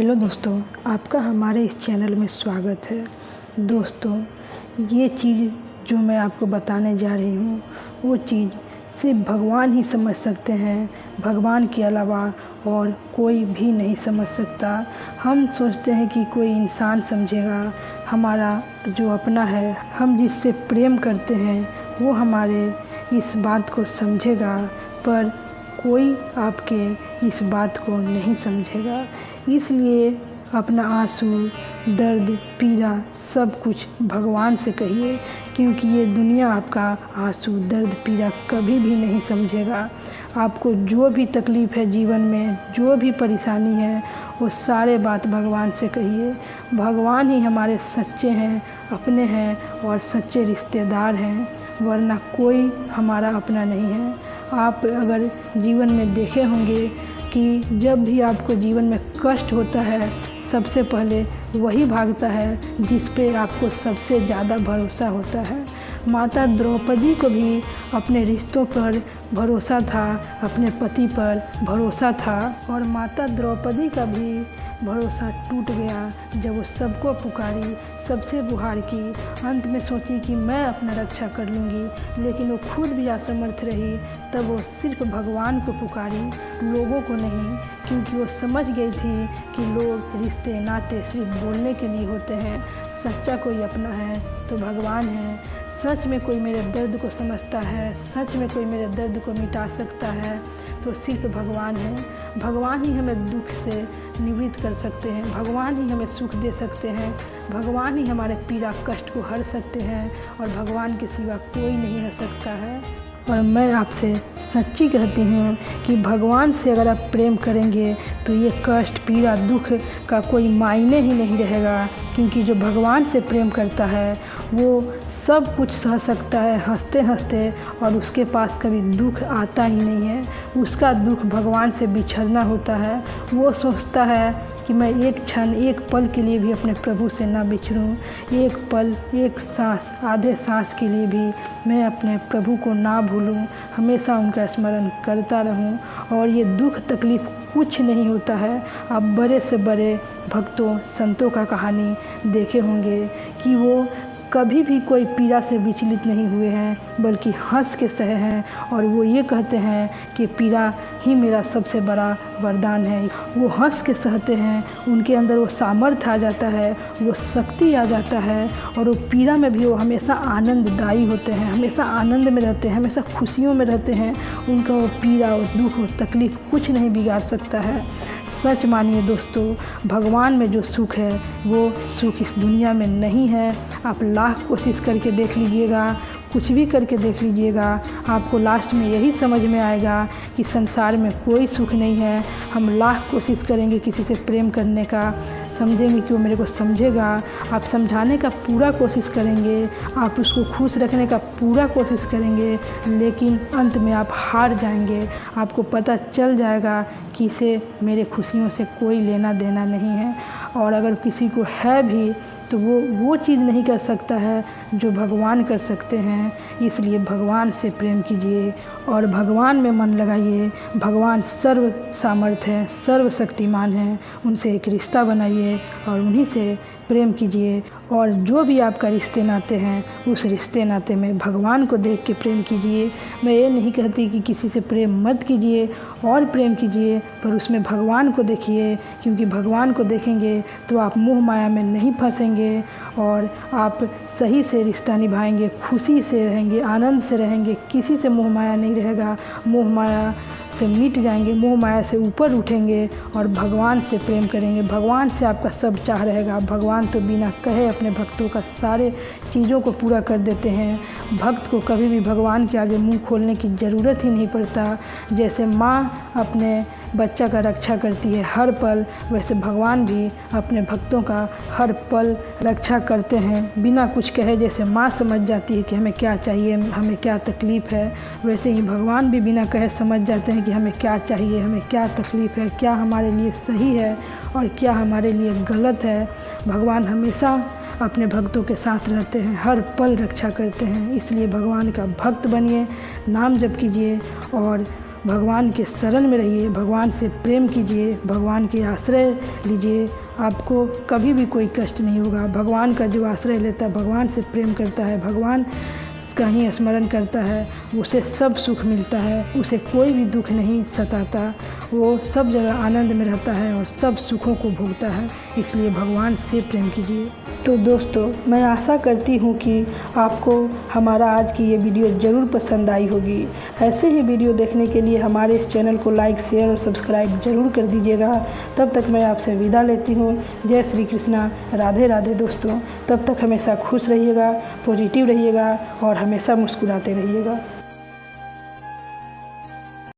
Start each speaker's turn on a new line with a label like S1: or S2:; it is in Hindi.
S1: हेलो दोस्तों, आपका हमारे इस चैनल में स्वागत है। दोस्तों, ये चीज़ जो मैं आपको बताने जा रही हूँ वो चीज़ सिर्फ भगवान ही समझ सकते हैं। भगवान के अलावा और कोई भी नहीं समझ सकता। हम सोचते हैं कि कोई इंसान समझेगा, हमारा जो अपना है, हम जिससे प्रेम करते हैं वो हमारे इस बात को समझेगा, पर कोई आपके इस बात को नहीं समझेगा। इसलिए अपना आंसू, दर्द, पीड़ा सब कुछ भगवान से कहिए, क्योंकि ये दुनिया आपका आंसू, दर्द, पीड़ा कभी भी नहीं समझेगा। आपको जो भी तकलीफ़ है जीवन में, जो भी परेशानी है, वो सारे बात भगवान से कहिए। भगवान ही हमारे सच्चे हैं, अपने हैं और सच्चे रिश्तेदार हैं, वरना कोई हमारा अपना नहीं है। आप अगर जीवन में देखे होंगे कि जब भी आपको जीवन में कष्ट होता है, सबसे पहले वही भागता है जिस पे आपको सबसे ज़्यादा भरोसा होता है। माता द्रौपदी को भी अपने रिश्तों पर भरोसा था, अपने पति पर भरोसा था, और माता द्रौपदी का भी भरोसा टूट गया जब वो सबको पुकारी, सबसे गुहार की, अंत में सोची कि मैं अपना रक्षा कर लूँगी, लेकिन वो खुद भी असमर्थ रही। तब वो सिर्फ भगवान को पुकारी, लोगों को नहीं, क्योंकि वो समझ गई थी कि लोग, रिश्ते, नाते सिर्फ बोलने के लिए होते हैं। सच्चा कोई अपना है तो भगवान है। सच में कोई मेरे दर्द को समझता है, सच में कोई मेरे दर्द को मिटा सकता है तो सिर्फ भगवान है। भगवान ही हमें दुख से निवृत्त कर सकते हैं, भगवान ही हमें सुख दे सकते हैं, भगवान ही हमारे पीड़ा कष्ट को हर सकते हैं, और भगवान के सिवा कोई नहीं रह सकता है। और मैं आपसे सच्ची कहती हूँ कि भगवान से अगर आप प्रेम करेंगे तो ये कष्ट, पीड़ा, दुख का कोई मायने ही नहीं रहेगा, क्योंकि जो भगवान से प्रेम करता है वो सब कुछ सह सकता है हंसते हंसते, और उसके पास कभी दुख आता ही नहीं है। उसका दुख भगवान से बिछड़ना होता है। वो सोचता है कि मैं एक क्षण, एक पल के लिए भी अपने प्रभु से ना बिछड़ूं, एक पल, एक सांस, आधे सांस के लिए भी मैं अपने प्रभु को ना भूलूं, हमेशा उनका स्मरण करता रहूं। और ये दुख तकलीफ़ कुछ नहीं होता है। आप बड़े से बड़े भक्तों, संतों का कहानी देखे होंगे कि वो कभी भी कोई पीड़ा से विचलित नहीं हुए हैं, बल्कि हंस के सहे हैं, और वो ये कहते हैं कि पीड़ा ही मेरा सबसे बड़ा वरदान है। वो हंस के सहते हैं, उनके अंदर वो सामर्थ्य आ जाता है, वो शक्ति आ जाता है, और वो पीड़ा में भी वो हमेशा आनंददायी होते हैं, हमेशा आनंद में रहते हैं, हमेशा खुशियों में रहते हैं। उनका वो पीड़ा, वो दुख, वो तकलीफ़ कुछ नहीं बिगाड़ सकता है। सच मानिए दोस्तों, भगवान में जो सुख है वो सुख इस दुनिया में नहीं है। आप लाख कोशिश करके देख लीजिएगा, कुछ भी करके देख लीजिएगा, आपको लास्ट में यही समझ में आएगा कि संसार में कोई सुख नहीं है। हम लाख कोशिश करेंगे किसी से प्रेम करने का, समझेंगे कि वो मेरे को समझेगा, आप समझाने का पूरा कोशिश करेंगे, आप उसको खुश रखने का पूरा कोशिश करेंगे, लेकिन अंत में आप हार जाएंगे। आपको पता चल जाएगा कि इसे मेरे खुशियों से कोई लेना देना नहीं है, और अगर किसी को है भी तो वो चीज़ नहीं कर सकता है जो भगवान कर सकते हैं। इसलिए भगवान से प्रेम कीजिए और भगवान में मन लगाइए। भगवान सर्व सामर्थ्य है, सर्व शक्तिमान है। उनसे एक रिश्ता बनाइए और उन्हीं से प्रेम कीजिए, और जो भी आपका रिश्ते नाते हैं उस रिश्ते नाते में भगवान को देख के प्रेम कीजिए। मैं ये नहीं कहती कि किसी से प्रेम मत कीजिए और प्रेम कीजिए, पर उसमें भगवान को देखिए, क्योंकि भगवान को देखेंगे तो आप मोह माया में नहीं फंसेंगे और आप सही से रिश्ता निभाएंगे, खुशी से रहेंगे, आनंद से रहेंगे। किसी से मोह माया नहीं रहेगा, मोह माया से मिट जाएंगे, मोह माया से ऊपर उठेंगे और भगवान से प्रेम करेंगे। भगवान से आपका सब चाह रहेगा। भगवान तो बिना कहे अपने भक्तों का सारे चीज़ों को पूरा कर देते हैं। भक्त को कभी भी भगवान के आगे मुंह खोलने की ज़रूरत ही नहीं पड़ता। जैसे माँ अपने बच्चा का रक्षा करती है हर पल, वैसे भगवान भी अपने भक्तों का हर पल रक्षा करते हैं बिना कुछ कहे। जैसे माँ समझ जाती है कि हमें क्या चाहिए, हमें क्या तकलीफ़ है, वैसे ही भगवान भी बिना कहे समझ जाते हैं कि हमें क्या चाहिए, हमें क्या तकलीफ़ है, क्या हमारे लिए सही है और क्या हमारे लिए गलत है। भगवान हमेशा अपने भक्तों के साथ रहते हैं, हर पल रक्षा करते हैं। इसलिए भगवान का भक्त बनिए, नाम जप कीजिए और भगवान के शरण में रहिए, भगवान से प्रेम कीजिए, भगवान के आश्रय लीजिए। आपको कभी भी कोई कष्ट नहीं होगा। भगवान का जो आश्रय लेता है, भगवान से प्रेम करता है, भगवान का ही स्मरण करता है, उसे सब सुख मिलता है, उसे कोई भी दुख नहीं सताता। वो सब जगह आनंद में रहता है और सब सुखों को भोगता है। इसलिए भगवान से प्रेम कीजिए। तो दोस्तों, मैं आशा करती हूँ कि आपको हमारा आज की ये वीडियो ज़रूर पसंद आई होगी। ऐसे ही वीडियो देखने के लिए हमारे इस चैनल को लाइक, शेयर और सब्सक्राइब ज़रूर कर दीजिएगा। तब तक मैं आपसे विदा लेती हूँ। जय श्री कृष्णा, राधे राधे दोस्तों। तब तक हमेशा खुश रहिएगा, पॉजिटिव रहिएगा और हमेशा मुस्कुराते रहिएगा।